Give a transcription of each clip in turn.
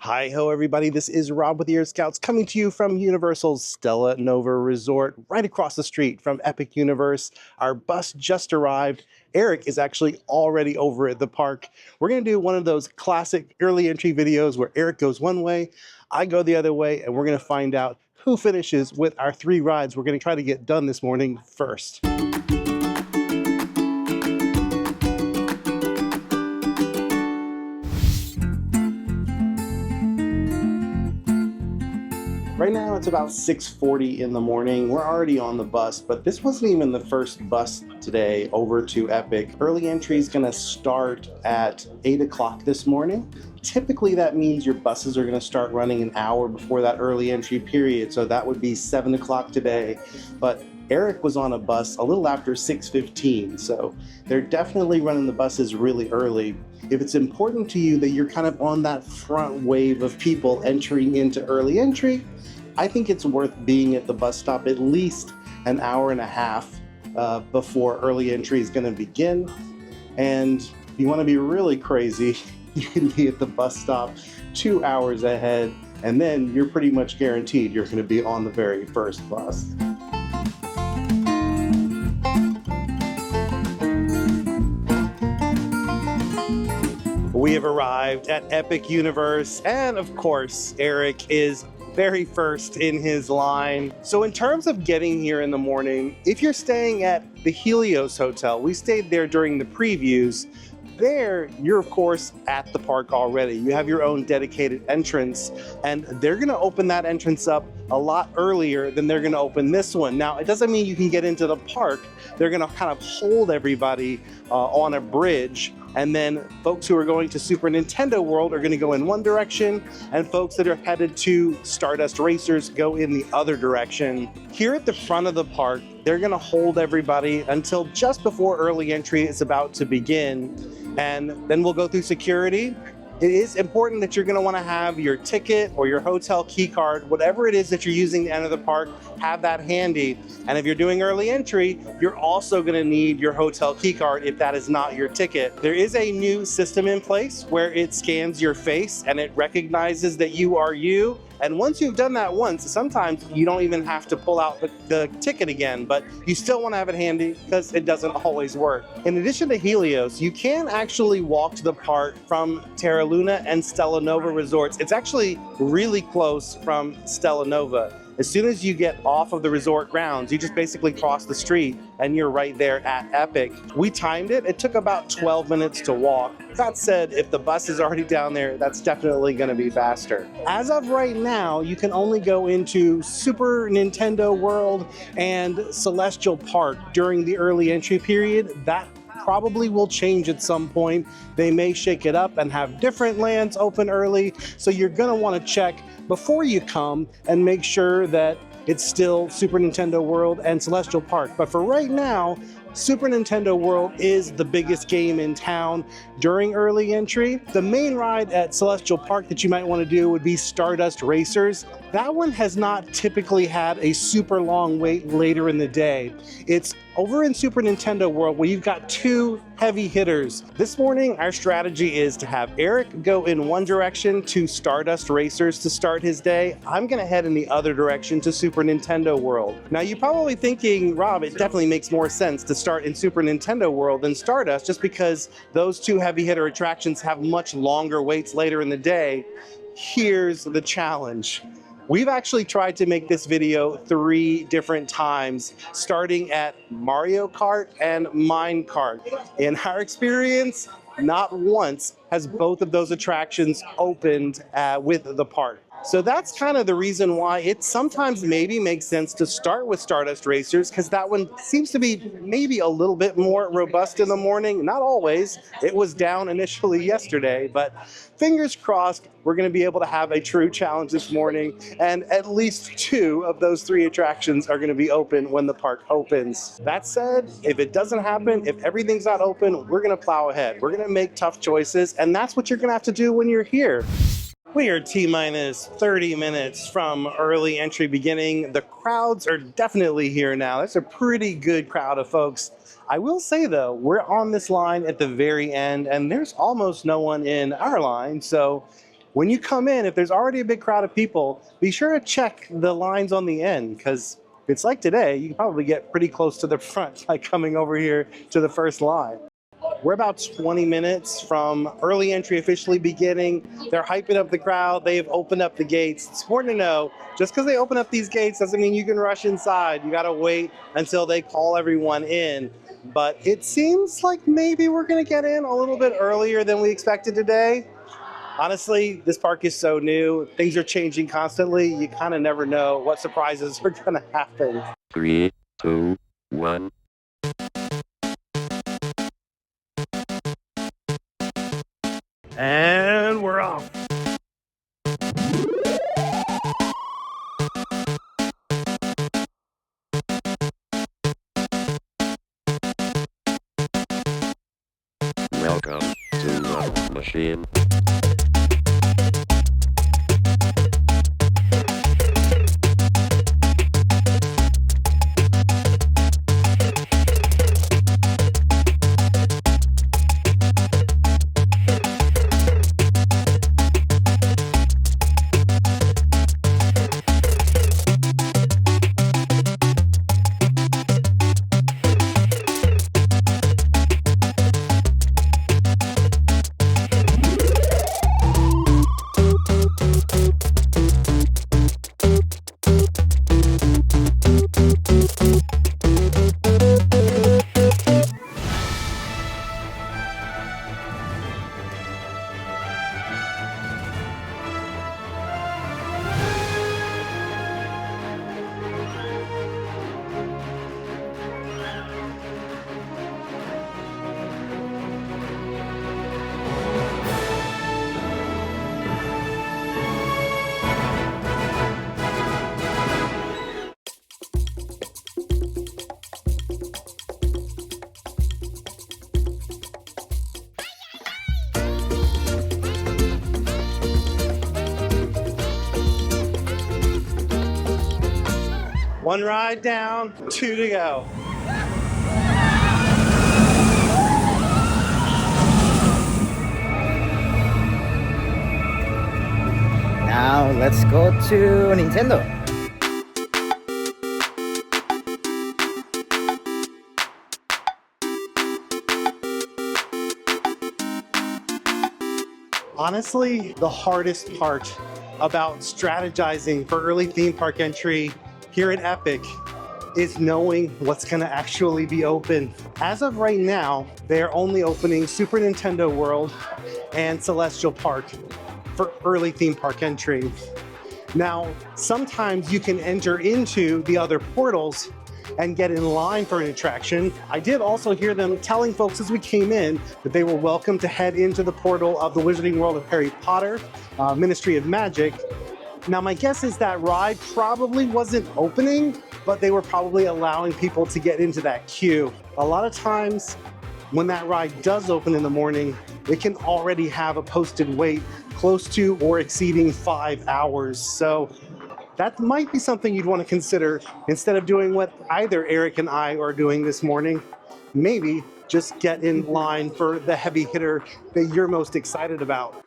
Hi ho everybody, this is Rob with the Air Scouts coming to you from Universal's Stella Nova Resort right across the street from Epic Universe. Our bus just arrived. Eric is actually already over at the park. We're going to do one of those classic early entry videos where Eric goes one way, I go the other way, and we're going to find out who finishes with our 3 rides we're going to try to get done this morning first. Right now it's about 6:40 in the morning. We're already on the bus, but this wasn't even the first bus today over to Epic. Early entry is going to start at 8 o'clock this morning. Typically that means your buses are going to start running an hour before that early entry period, so that would be 7 o'clock today. But Eric was on a bus a little after 6:15, so they're definitely running the buses really early. If it's important to you that you're kind of on that front wave of people entering into early entry, I think it's worth being at the bus stop at least an hour and a half before early entry is going to begin. And if you want to be really crazy, you can be at the bus stop 2 hours ahead, and then you're pretty much guaranteed you're going to be on the very first bus. We have arrived at Epic Universe, and of course, Eric is very first in his line. So in terms of getting here in the morning, if you're staying at the Helios Hotel, we stayed there during the previews, there you're of course at the park already. You have your own dedicated entrance, and they're gonna open that entrance up a lot earlier than they're gonna open this one. Now, it doesn't mean you can get into the park. They're gonna kind of hold everybody on a bridge, and then folks who are going to Super Nintendo World are gonna go in one direction, and folks that are headed to Stardust Racers go in the other direction. Here at the front of the park, they're gonna hold everybody until just before early entry is about to begin, and then we'll go through security. It is important that you're going to want to have your ticket or your hotel key card, whatever it is that you're using to enter the park, have that handy. And if you're doing early entry, you're also going to need your hotel key card if that is not your ticket. There is a new system in place where it scans your face and it recognizes that you are you. And once you've done that once, sometimes you don't even have to pull out the ticket again, but you still want to have it handy because it doesn't always work. In addition to Helios, you can actually walk to the park from Terra Luna and Stella Nova resorts. It's actually really close from Stella Nova. As soon as you get off of the resort grounds, you just basically cross the street and you're right there at Epic. We timed it. It took about 12 minutes to walk. That said, if the bus is already down there, that's definitely going to be faster. As of right now, you can only go into Super Nintendo World and Celestial Park during the early entry period. That probably will change at some point. They may shake it up and have different lands open early, so you're going to want to check before you come and make sure that it's still Super Nintendo World and Celestial Park. But for right now, Super Nintendo World is the biggest game in town during early entry. The main ride at Celestial Park that you might want to do would be Stardust Racers. That one has not typically had a super long wait later in the day. It's over in Super Nintendo World where you've got 2 heavy hitters. This morning, our strategy is to have Eric go in one direction to Stardust Racers to start his day. I'm gonna head in the other direction to Super Nintendo World. Now, you're probably thinking, Rob, it definitely makes more sense to start in Super Nintendo World than Stardust just because those 2 heavy hitter attractions have much longer waits later in the day. Here's the challenge. We've actually tried to make this video 3 different times, starting at Mario Kart and Mine Kart. In our experience, not once has both of those attractions opened with the park. So that's kind of the reason why it sometimes maybe makes sense to start with Stardust Racers, because that one seems to be maybe a little bit more robust in the morning. Not always. It was down initially yesterday, but fingers crossed we're going to be able to have a true challenge this morning, and at least 2 of those 3 attractions are going to be open when the park opens. That said, if it doesn't happen, if everything's not open, we're going to plow ahead. We're going to make tough choices, and that's what you're going to have to do when you're here. We are T-minus 30 minutes from early entry beginning. The crowds are definitely here now. That's a pretty good crowd of folks. I will say though, we're on this line at the very end and there's almost no one in our line. So when you come in, if there's already a big crowd of people, be sure to check the lines on the end, because if it's like today, you can probably get pretty close to the front, like coming over here to the first line. We're about 20 minutes from early entry officially beginning. They're hyping up the crowd. They've opened up the gates. It's important to know, just because they open up these gates doesn't mean you can rush inside. You got to wait until they call everyone in. But it seems like maybe we're going to get in a little bit earlier than we expected today. Honestly, this park is so new. Things are changing constantly. You kind of never know what surprises are going to happen. 3, 2, 1. And we're off. Welcome to the machine. One ride down, 2 to go. Now let's go to Nintendo. Honestly, the hardest part about strategizing for early theme park entry here at Epic is knowing what's going to actually be open. As of right now, they're only opening Super Nintendo World and Celestial Park for early theme park entry. Now, sometimes you can enter into the other portals and get in line for an attraction. I did also hear them telling folks as we came in that they were welcome to head into the portal of the Wizarding World of Harry Potter, Ministry of Magic. Now, my guess is that ride probably wasn't opening, but they were probably allowing people to get into that queue. A lot of times when that ride does open in the morning, it can already have a posted wait close to or exceeding 5 hours. So that might be something you'd want to consider instead of doing what either Eric and I are doing this morning. Maybe just get in line for the heavy hitter that you're most excited about.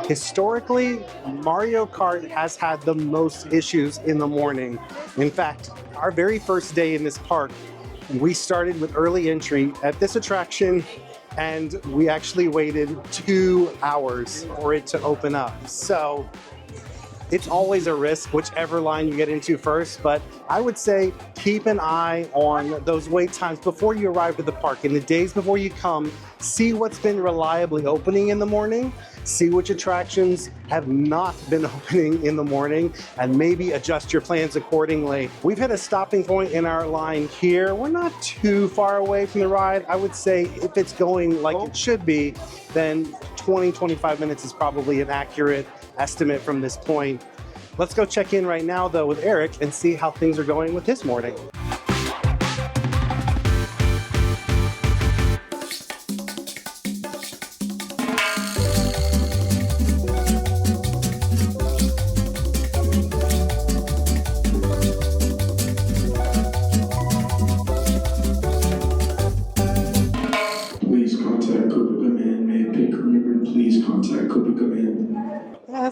Historically, Mario Kart has had the most issues in the morning. In fact, our very first day in this park, we started with early entry at this attraction, and we actually waited 2 hours for it to open up. So it's always a risk, whichever line you get into first, but I would say keep an eye on those wait times before you arrive at the park. In the days before you come, see what's been reliably opening in the morning, see which attractions have not been opening in the morning, and maybe adjust your plans accordingly. We've hit a stopping point in our line here. We're not too far away from the ride. I would say if it's going like it should be, then 20-25 minutes is probably an accurate estimate from this point. Let's go check in right now though with Eric and see how things are going with his morning.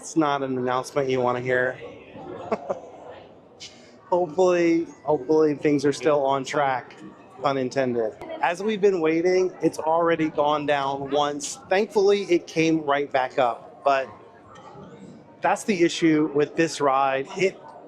That's not an announcement you want to hear. Hopefully things are still on track, pun intended. As we've been waiting, it's already gone down once. Thankfully, it came right back up, but that's the issue with this ride.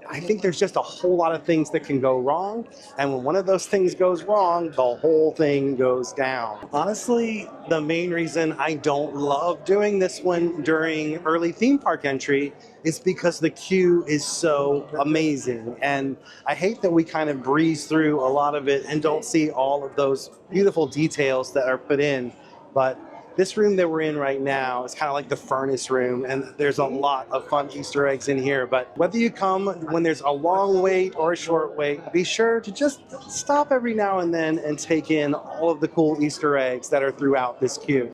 I think there's just a whole lot of things that can go wrong, and when one of those things goes wrong, the whole thing goes down. Honestly, the main reason I don't love doing this one during early theme park entry is because the queue is so amazing, and I hate that we kind of breeze through a lot of it and don't see all of those beautiful details that are put in. But this room that we're in right now is kind of like the furnace room, and there's a lot of fun Easter eggs in here. But whether you come when there's a long wait or a short wait, be sure to just stop every now and then and take in all of the cool Easter eggs that are throughout this queue.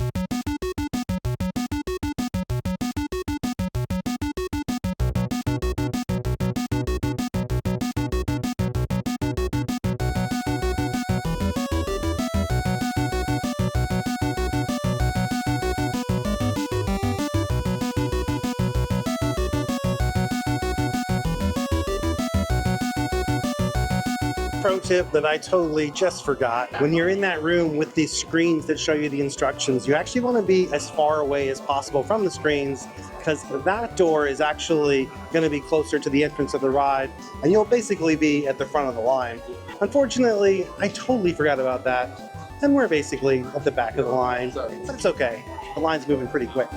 Pro tip that I totally just forgot. When you're in that room with these screens that show you the instructions, you actually want to be as far away as possible from the screens, because that door is actually going to be closer to the entrance of the ride, and you'll basically be at the front of the line. Unfortunately, I totally forgot about that, and we're basically at the back of the line, but it's okay. The line's moving pretty quick.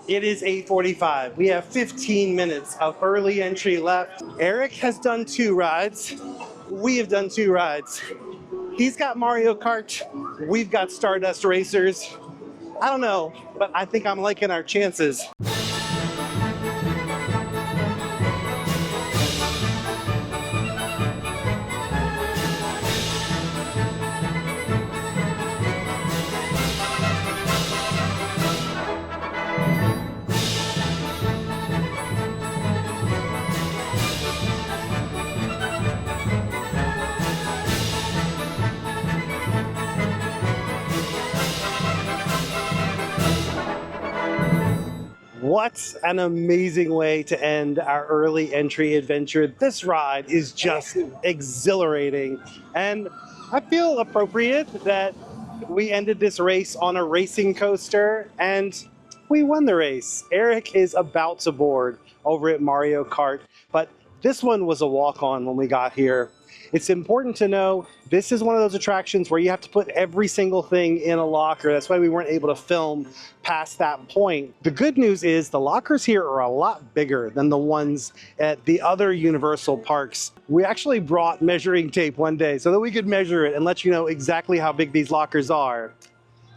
It is 8:45. We have 15 minutes of early entry left. Eric has done 2 rides. We have done 2 rides. He's got Mario Kart. We've got Stardust Racers. I don't know, but I think I'm liking our chances. What an amazing way to end our early entry adventure. This ride is just exhilarating, and I feel appropriate that we ended this race on a racing coaster and we won the race. Eric is about to board over at Mario Kart, but this one was a walk-on when we got here. It's important to know this is one of those attractions where you have to put every single thing in a locker. That's why we weren't able to film past that point. The good news is the lockers here are a lot bigger than the ones at the other Universal parks. We actually brought measuring tape one day so that we could measure it and let you know exactly how big these lockers are.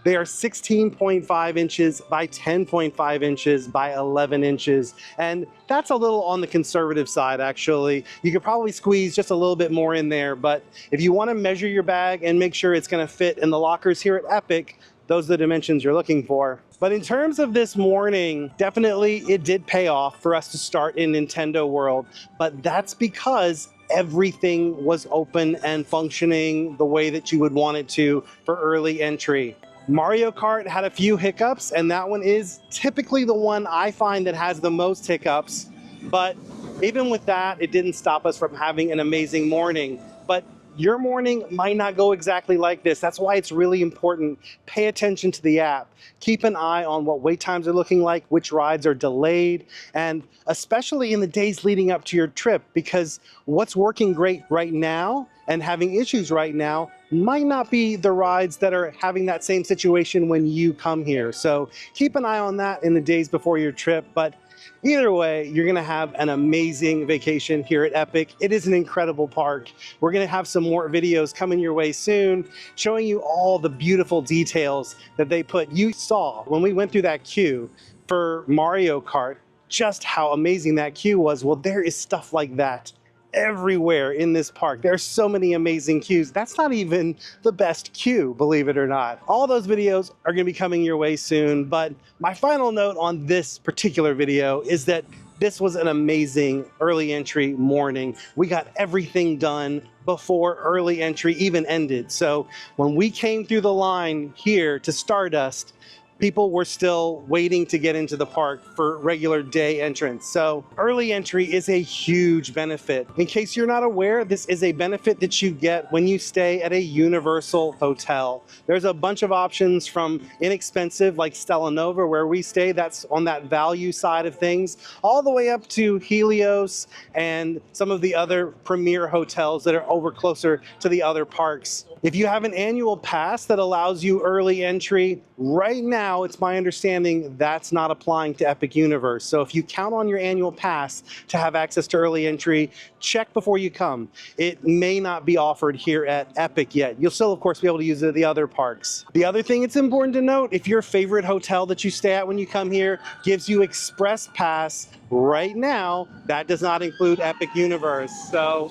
They are 16.5 inches by 10.5 inches by 11 inches. And that's a little on the conservative side, actually. You could probably squeeze just a little bit more in there, but if you want to measure your bag and make sure it's going to fit in the lockers here at Epic, those are the dimensions you're looking for. But in terms of this morning, definitely it did pay off for us to start in Nintendo World, but that's because everything was open and functioning the way that you would want it to for early entry. Mario Kart had a few hiccups, and that one is typically the one I find that has the most hiccups. But even with that, it didn't stop us from having an amazing morning. But your morning might not go exactly like this. That's why it's really important. Pay attention to the app. Keep an eye on what wait times are looking like, which rides are delayed, and especially in the days leading up to your trip, because what's working great right now and having issues right now might not be the rides that are having that same situation when you come here. So keep an eye on that in the days before your trip. But either way, you're gonna have an amazing vacation here at Epic. It is an incredible park. We're gonna have some more videos coming your way soon, showing you all the beautiful details that they put. You saw when we went through that queue for Mario Kart, just how amazing that queue was. Well, there is stuff like that everywhere in this park. There are so many amazing queues. That's not even the best queue, believe it or not. All those videos are going to be coming your way soon, but my final note on this particular video is that this was an amazing early entry morning. We got everything done before early entry even ended. So when we came through the line here to Stardust, people were still waiting to get into the park for regular day entrance. So early entry is a huge benefit. In case you're not aware, this is a benefit that you get when you stay at a Universal hotel. There's a bunch of options from inexpensive like Stella Nova where we stay, that's on that value side of things, all the way up to Helios and some of the other premier hotels that are over closer to the other parks. If you have an annual pass that allows you early entry, right now it's my understanding that's not applying to Epic Universe. So if you count on your annual pass to have access to early entry, check before you come. It may not be offered here at Epic yet. You'll still, of course, be able to use it at the other parks. The other thing it's important to note, if your favorite hotel that you stay at when you come here gives you Express Pass right now, that does not include Epic Universe. So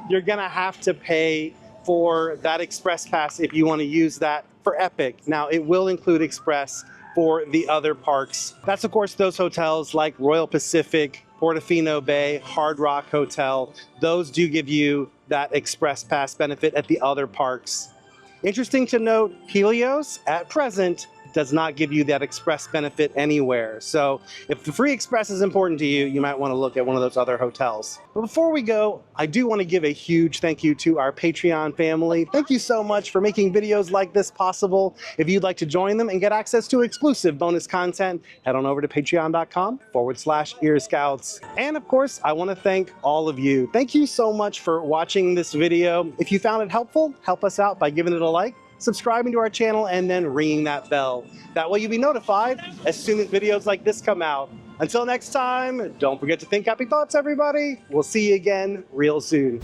you're gonna have to pay for that Express Pass if you want to use that for Epic. Now, it will include Express for the other parks. That's, of course, those hotels like Royal Pacific, Portofino Bay, Hard Rock Hotel. Those do give you that Express Pass benefit at the other parks. Interesting to note, Helios, at present, does not give you that Express benefit anywhere. So if the free Express is important to you, you might want to look at one of those other hotels. But before we go, I do want to give a huge thank you to our Patreon family. Thank you so much for making videos like this possible. If you'd like to join them and get access to exclusive bonus content, head on over to patreon.com/earscouts. And of course, I want to thank all of you. Thank you so much for watching this video. If you found it helpful, help us out by giving it a like, subscribing to our channel, and then ringing that bell. That way you'll be notified as soon as videos like this come out. Until next time, don't forget to think happy thoughts, everybody. We'll see you again real soon.